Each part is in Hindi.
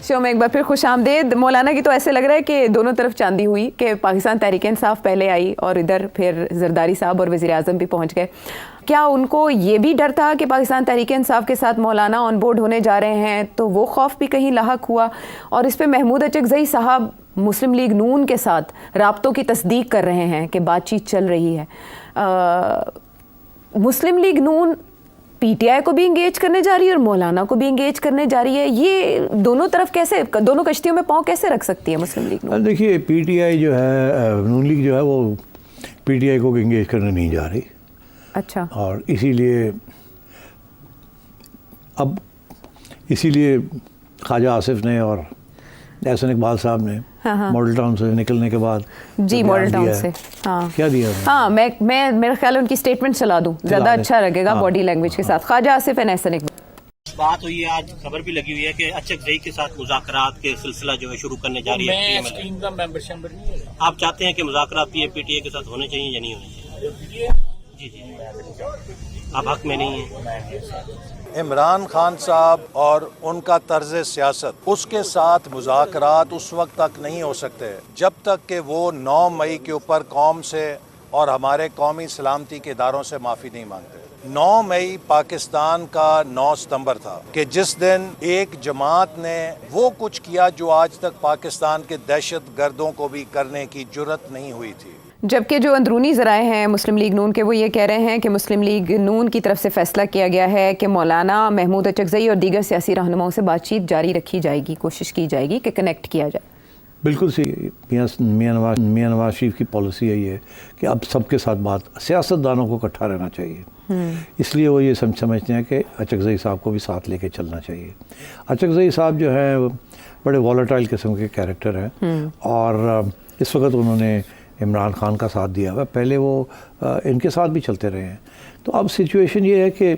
शो में एक बार फिर खुशामदीद। मौलाना की तो ऐसे लग रहा है कि दोनों तरफ चांदी हुई कि पाकिस्तान तहरीक इंसाफ पहले आई और इधर फिर जरदारी साहब और वज़ीर आज़म भी पहुंच गए। क्या उनको ये भी डर था कि पाकिस्तान तहरीक इंसाफ के साथ मौलाना ऑन बोर्ड होने जा रहे हैं, तो वो खौफ भी कहीं लाहक हुआ? और इस पर महमूद अचकज़ई साहब मुस्लिम लीग नून के साथ राब्तों की तस्दीक कर रहे हैं कि बातचीत चल रही है। मुस्लिम लीग नून पीटीआई को भी इंगेज करने जा रही है और मौलाना को भी इंगेज करने जा रही है। ये दोनों तरफ कैसे, दोनों कश्तियों में पाँव कैसे रख सकती है मुस्लिम लीग नून? देखिए, पीटीआई जो है, नून लीग जो है, वो पीटीआई को इंगेज करने नहीं जा रही। अच्छा। और इसीलिए ख्वाजा आसिफ ने और एहसन इकबाल साहब ने मॉडल टाउन से निकलने के बाद जी मॉडल टाउन से क्या दिया? हाँ, मैं मेरा ख्याल है उनकी स्टेटमेंट चला दूं, ज़्यादा अच्छा लगेगा बॉडी लैंग्वेज के साथ। ख्वाजा आसिफ एंड एहसन इकबाल। बात हुई है, आज खबर भी लगी हुई है कि अचकज़ई के साथ मुज़ाकरात के सिलसिला जो है शुरू करने जा रही है। आप चाहते हैं कि मुज़ाकरात पीटीआई के साथ होने चाहिए या नहीं होने चाहिए? जी, आप हक में नहीं है। इमरान खान साहब और उनका तर्ज सियासत, उसके साथ मुज़ाकरात उस वक्त तक नहीं हो सकते जब तक कि वो 9 मई के ऊपर कौम से और हमारे कौमी सलामती के इदारों से माफ़ी नहीं मांगते। 9 मई पाकिस्तान का 9 सितंबर था कि जिस दिन एक जमात ने वो कुछ किया जो आज तक पाकिस्तान के दहशत गर्दों को भी करने की जुर्रत नहीं हुई थी। जबकि जो अंदरूनी ज़राए हैं मुस्लिम लीग नून के, वो ये कह रहे हैं कि मुस्लिम लीग नून की तरफ से फ़ैसला किया गया है कि मौलाना महमूद अचकज़ई और दीगर सियासी रहनुमाओं से बातचीत जारी रखी जाएगी, कोशिश की जाएगी कि कनेक्ट किया जाए। बिल्कुल सही। मियां नवाज शरीफ की पॉलिसी है ये कि अब सबके साथ बात, सियासतदानों को इकट्ठा रहना चाहिए। इसलिए वो ये समझते हैं कि अचकज़ई साहब को भी साथ लेके चलना चाहिए। अचकज़ई साहब जो है बड़े वॉलेटाइल किस्म के कैरेक्टर हैं और इस वक्त उन्होंने इमरान खान का साथ दिया हुआ, पहले वो इनके साथ भी चलते रहे हैं। तो अब सिचुएशन ये है कि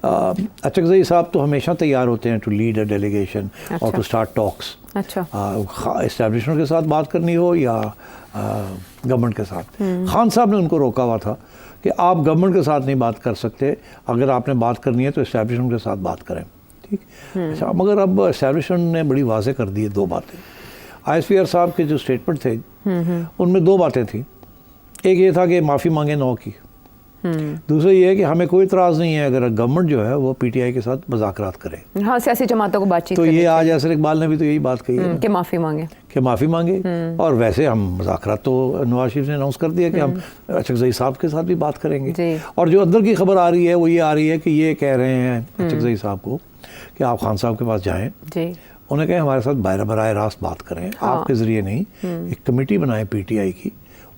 अचकज़ई साहब तो हमेशा तैयार होते हैं टू लीड अ डेलीगेशन और टू स्टार्ट टॉक्स। अच्छा। इस्टेब्लिशमेंट के साथ बात करनी हो या गवर्नमेंट के साथ। खान साहब ने उनको रोका हुआ था कि आप गवर्नमेंट के साथ नहीं बात कर सकते, अगर आपने बात करनी है तो इस्टेब्लिशमेंट के साथ बात करें। ठीक। अच्छा, मगर अब इस्टेब्लिशमेंट ने बड़ी वाज़ेह कर दी है 2 बातें। ISPR साहब के जो स्टेटमेंट थे उनमें 2 बातें थी। एक ये था कि माफ़ी मांगे 9 की। दूसरा ये है कि हमें कोई इतराज़ नहीं है अगर गवर्नमेंट जो है वो पीटीआई के साथ मुज़ाकरात करे। हाँ, सियासी जमातों को बातचीत। तो ये आज एहसन इकबाल ने भी तो यही बात कही है कि माफ़ी मांगे। और वैसे हम मुज़ाकरात तो नवाज शरीफ ने अनाउंस कर दिया कि हम अचकज़ई साहब के साथ भी बात करेंगे। और जो अंदर की खबर आ रही है वो ये आ रही है कि ये कह रहे हैं अचकज़ई साहब को कि आप खान साहब के पास जाएँ, उन्हें कहें हमारे साथ बराह रास्त बात करें। हाँ। आपके ज़रिए नहीं, एक कमेटी बनाए पीटीआई की,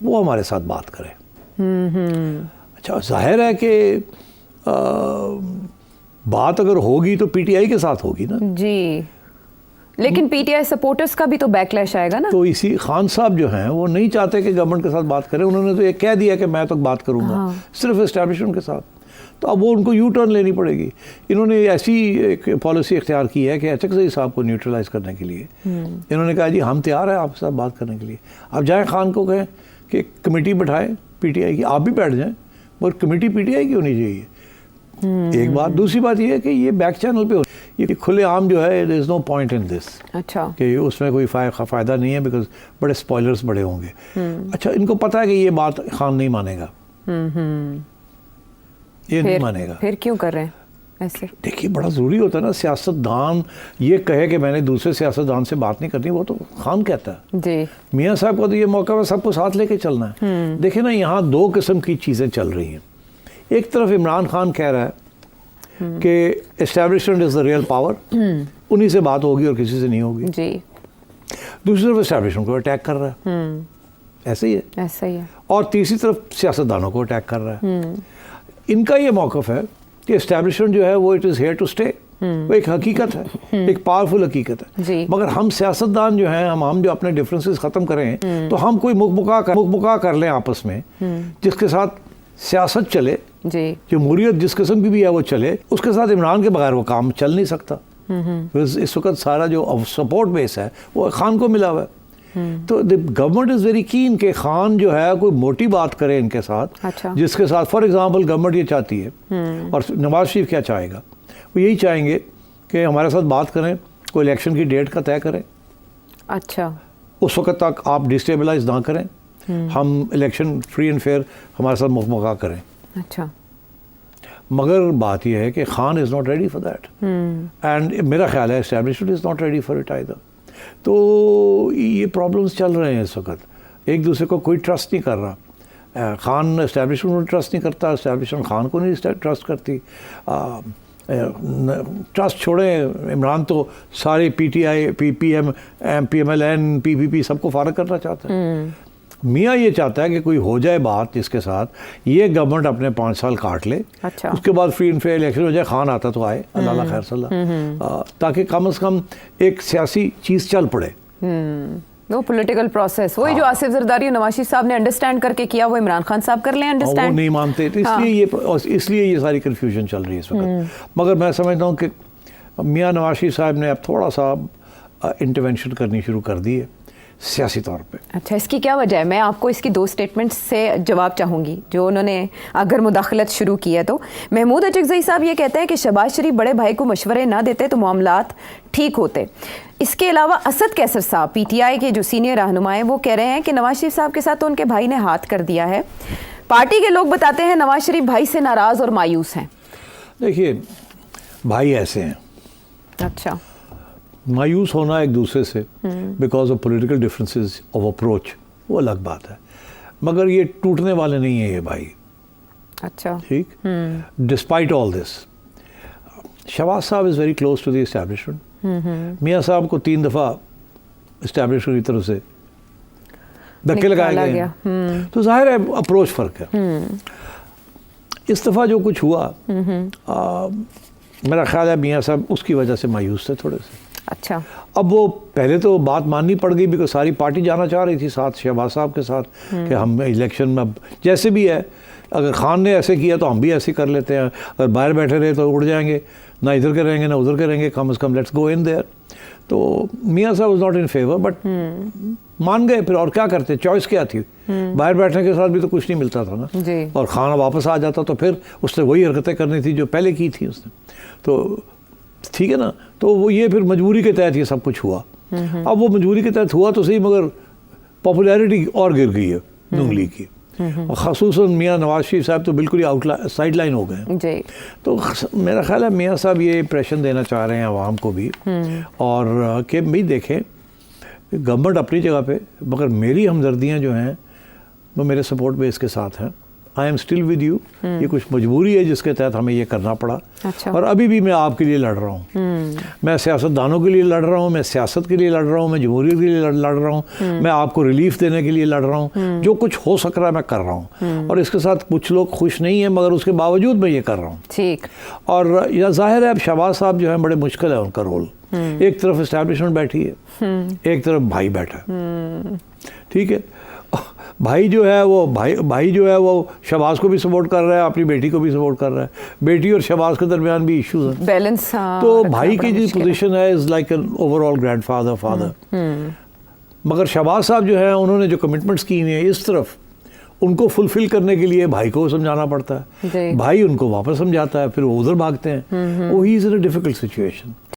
वो हमारे साथ बात करें। अच्छा, जाहिर है कि बात अगर होगी तो पीटीआई के साथ होगी ना जी, लेकिन पीटीआई सपोर्टर्स का भी तो बैकलैश आएगा ना। तो इसी खान साहब जो हैं वो नहीं चाहते कि गवर्नमेंट के साथ बात करें। उन्होंने तो ये कह दिया कि मैं तो बात करूँगा। हाँ। सिर्फ इस्टेब्लिशमेंट के साथ। तो अब वो उनको यू टर्न लेनी पड़ेगी। इन्होंने ऐसी एक पॉलिसी इख्तियार की है कि अचकज़ई साहब को न्यूट्रलाइज करने के लिए इन्होंने कहा जी हम तैयार हैं आपके साथ बात करने के लिए। आप जाएं खान को कहें कि कमेटी बैठाएं पीटीआई की, आप भी बैठ जाएं, और कमेटी पीटीआई की होनी चाहिए। एक बात। दूसरी बात ये है कि ये बैक चैनल पे हो, ये खुले आम जो है, there is no point in this. अच्छा। कि उसमें कोई फ़ायदा नहीं है, बिकॉज बड़े स्पॉयलर्स बड़े होंगे। अच्छा, इनको पता है कि ये बात खान नहीं मानेगा, ये नहीं मानेगा। फिर क्यों कर रहे हैं ऐसे? देखिए, बड़ा ज़रूरी होता है ना, सियासतदान ये कहे कि मैंने दूसरे सियासतदान से बात नहीं करनी, वो तो खान कहता है जी। मियाँ साहब को तो ये मौका है सबको साथ लेके चलना है। देखिए ना, यहाँ 2 किस्म की चीज़ें चल रही हैं। एक तरफ इमरान खान कह रहा है कि establishment is the real power, उन्हीं से बात होगी और किसी से नहीं होगी जी। दूसरी तरफ एस्टेब्लिशमेंट को अटैक कर रहा है, ऐसे ही है। और तीसरी तरफ सियासतदानों को अटैक कर रहा है। इनका ये मौक़िफ़ है कि एस्टेब्लिशमेंट जो है वो it is here to stay, वो एक हकीकत है, एक पावरफुल हकीकत है। मगर हम सियासतदान जो हैं, हम जो अपने डिफरेंसेस ख़त्म करें तो हम कोई मुकमुका कर लें आपस में, जिसके साथ सियासत चले, जमहूरियत जिस किस्म की भी है वो चले, उसके साथ इमरान के बगैर वो काम चल नहीं सकता। इस वक्त सारा जो सपोर्ट बेस है वो खान को मिला हुआ है। तो the government is very keen कि खान जो है कोई मोटी बात करे इनके साथ। अच्छा। जिसके साथ फॉर एग्जांपल गवर्नमेंट ये चाहती है और नवाज शरीफ क्या चाहेगा, वो यही चाहेंगे कि हमारे साथ बात करें, कोई इलेक्शन की डेट का तय करें, अच्छा, उस वक्त तक आप डिस्टेबलाइज ना करें, हम इलेक्शन फ्री एंड फेयर हमारे साथ मुकमका करें। अच्छा, मगर बात यह है कि Khan is not ready for that, and मेरा ख्याल है establishment is not ready for it either. तो ये प्रॉब्लम्स चल रहे हैं इस वक्त, एक दूसरे को कोई ट्रस्ट नहीं कर रहा। खान एस्टेब्लिशमेंट को ट्रस्ट नहीं करता, एस्टेब्लिशमेंट खान को नहीं ट्रस्ट करती। ट्रस्ट छोड़ें, इमरान तो सारे PTI, PPM, PMLN, PPP सबको फारग करना चाहता है। मियाँ ये चाहता है कि कोई हो जाए बात जिसके साथ ये गवर्नमेंट अपने 5 साल काट ले, अच्छा, उसके बाद फ्री एंड फेयर इलेक्शन हो जाए, खान आता तो आए, अल्लाह खैर सल्ला, ताकि कम से कम एक सियासी चीज़ चल पड़े। वो पॉलिटिकल प्रोसेस, वही जो आसिफ जरदारी और नवाज शरीफ साहब ने अंडरस्टैंड करके किया, वो इमरान खान साहब कर लें वो अंडरस्टैंड। नहीं मानते, तो इसलिए ये सारी कन्फ्यूजन चल रही है इस वक्त। मगर मैं समझता हूँ कि मियाँ नवाज शरीफ साहब ने अब थोड़ा सा इंटरवेंशन करनी शुरू कर दी है सियासी तौर पे। अच्छा, इसकी क्या वजह है? मैं आपको इसकी 2 स्टेटमेंट्स से जवाब चाहूँगी जो उन्होंने अगर मुदाखलत शुरू की है तो। महमूद अचकज़ई साहब ये कहते हैं कि शहबाज शरीफ बड़े भाई को मशवरे ना देते तो मामलात ठीक होते। इसके अलावा असद कैसर साहब PTI के जो सीनियर रहनुमा हैं वो कह रहे हैं कि नवाज शरीफ साहब के साथ तो उनके भाई ने हाथ कर दिया है। पार्टी के लोग बताते हैं नवाज शरीफ भाई से नाराज़ और मायूस हैं। देखिए, भाई ऐसे हैं, अच्छा, मायूस होना एक दूसरे से because of political differences of approach, वो अलग बात है, मगर ये टूटने वाले नहीं है ये भाई। अच्छा, ठीक, डिस्पाइट ऑल दिस शहबाज साहब is very close to the establishment. मियाँ साहब को 3 दफ़ा एस्टैब्लिशमेंट की तरफ से धक्के लगाए गए हैं, तो जाहिर है अप्रोच फ़र्क है। इस दफ़ा जो कुछ हुआ, मेरा ख्याल है मियाँ साहब उसकी वजह से मायूस थे थोड़े से। अच्छा, अब वो पहले तो बात माननी पड़ गई बिकॉज सारी पार्टी जाना चाह रही थी साथ शहबाज साहब के साथ कि हम इलेक्शन में, अब जैसे भी है, अगर खान ने ऐसे किया तो हम भी ऐसे कर लेते हैं, अगर बाहर बैठे रहे तो उड़ जाएंगे, ना इधर के रहेंगे ना उधर के रहेंगे, कम से come let's go in their. तो मियाँ साहब was not in favour, but मान गए फिर, और क्या करते, चॉइस क्या थी, बाहर बैठने के साथ भी तो कुछ नहीं मिलता था ना जी। और खाना वापस आ जाता तो फिर उसने वही हरकतें करनी थी जो पहले की थी उसने, तो ठीक है ना। तो वो ये फिर मजबूरी के तहत ये सब कुछ हुआ। अब वो मजबूरी के तहत हुआ तो सही, मगर पॉपुलैरिटी और गिर गई है नूंगली की, और ख़ुसूसन मियाँ नवाज शरीफ साहब तो बिल्कुल ही साइड लाइन हो गए जी। तो मेरा ख्याल है मियाँ साहब ये इंप्रेशन देना चाह रहे हैं आवाम को भी, और कि भाई देखें गवर्नमेंट अपनी जगह पे, मगर मेरी हमदर्दियाँ जो हैं वो मेरे सपोर्ट बेस के साथ हैं। I am still with you. ये कुछ मजबूरी है जिसके तहत हमें ये करना पड़ा। अच्छा। और अभी भी मैं आपके लिए लड़ रहा हूँ, मैं सियासतदानों के लिए लड़ रहा हूँ, मैं सियासत के लिए लड़ रहा हूँ, मैं जमहूरियत के लिए लड़ रहा हूँ, मैं आपको रिलीफ देने के लिए लड़ रहा हूँ। जो कुछ हो सक रहा है मैं कर रहा हूँ, और इसके साथ कुछ लोग खुश नहीं हैं, मगर उसके बावजूद मैं ये कर रहा हूँ। ठीक। और यह जाहिर है अब शहबाज साहब जो है बड़े मुश्किल है उनका रोल। एक तरफ इस्टेब्लिशमेंट बैठी है, एक तरफ भाई बैठा है। ठीक है, भाई जो है वो शहबाज को भी सपोर्ट कर रहा है, अपनी बेटी को भी सपोर्ट कर रहा है, बेटी और शहबाज के दरमियान भी इश्यूज हैं, बैलेंस। तो भाई की जो पोजीशन है is like an overall grandfather father. मगर शहबाज साहब जो है उन्होंने जो कमिटमेंट्स की हैं इस तरफ, उनको फुलफिल करने के लिए भाई को समझाना पड़ता है, भाई उनको वापस समझाता है, फिर वो उधर भागते हैं। वो he is in a difficult situation.